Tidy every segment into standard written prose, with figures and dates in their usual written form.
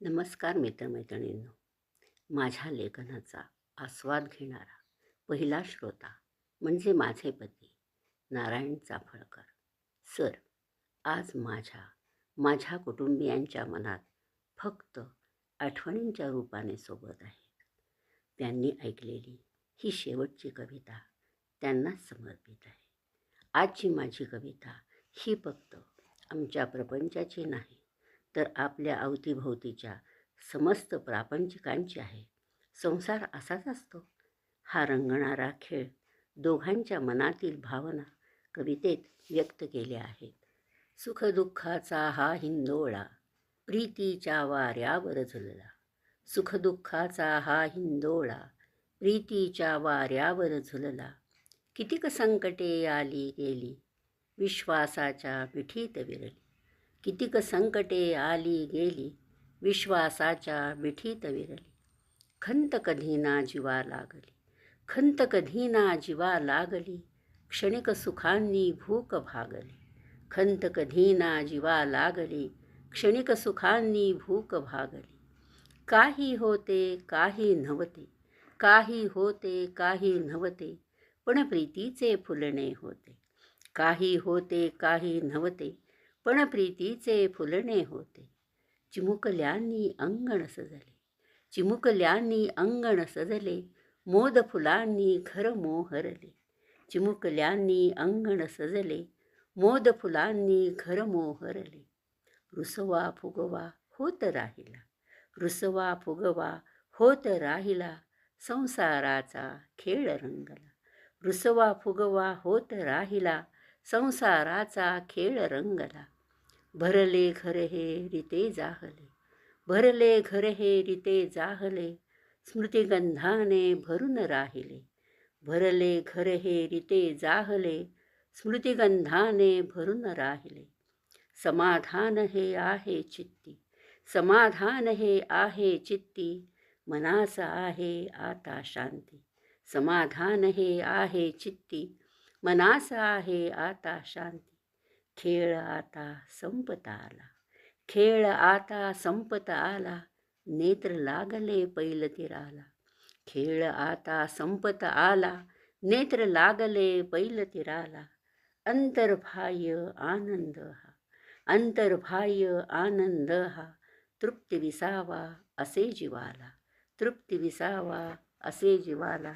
नमस्कार मित्रमैत्रिणींनो. माझ्या लेखनाचा आस्वाद घेणारा पहिला श्रोता म्हणजे माझे पती नारायण चाफळकर सर. आज माझ्या कुटुंबियांच्या मनात फक्त आठवणींच्या रूपाने सोबत आहेत. त्यांनी ऐकलेली ही शेवटची कविता त्यांनाच समर्पित आहे. आजची माझी कविता ही फक्त आमच्या प्रपंचाची नाही, तर आपल्या अवतीभोवतीच्या समस्त प्रापंचिकांची आहे. संसार असाच असतो. हा रंगणारा खेळ दोघांच्या मनातील भावना कवितेत व्यक्त केल्या आहेत. सुखदुःखाचा हा हिंदोळा प्रीतीच्या वाऱ्यावर झुलला. सुखदुःखाचा हा हिंदोळा प्रीतीच्या वाऱ्यावर झुलला. कितीक संकटे आली गेली विश्वासाच्या मिठीत विरली. कितीक संकटे आली गेली विश्वासाच्या मिठीत विरली. खंत कधी ना जीवा लागली, खंत कधी ना जीवा लागली. क्षणिक सुखांनी भूक भागली, खंत कधी ना जीवा लागली. क्षणिक सुखांनी भूक भागली. काही होते काही नव्हते, काही होते काही नव्हते, पण प्रीतीचे फुलणे होते. काही होते काही नव्हते, पण प्रीतीचे फुलणे होते. चिमुकल्यांनी अंगण सजले, चिमुकल्यांनी अंगण सजले. मोद फुलांनी घर मोहरले. चिमुकल्यांनी अंगण सजले, मोद फुलांनी घर मोहरले. रुसवा फुगवा होत राहिला, रुसवा फुगवा होत राहिला. संसाराचा खेळ रंगला, रुसवा फुगवा होत राहिला. संसाराचा खेळ रंगला. भरले घर हे रीते जाहले, भरले घर हे रीते जाहले. स्मृतिगंधाने भरून राहिले, भरले घर हे रीते जाहले. स्मृतिगंधाने भरून राहिले. समाधान हे आहे चित्ती, समाधान हे आहे चित्ती. मनास आहे आता शांती, समाधान हे आहे चित्ती. मनास आहे आता शांती. खेळ आता संपत आला, खेळ आता संपत आला. नेत्र लागले पैलतीराला, खेळ आता संपत आला. नेत्र लागले पैलतीराला. अंतर्बाह्य आनंद हा, अंतर्बाह्य आनंद हा. तृप्ती विसावा असे जीवाला, तृप्ती विसावा असे जीवाला,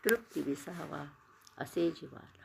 तृप्ती विसावा असे जीवाला.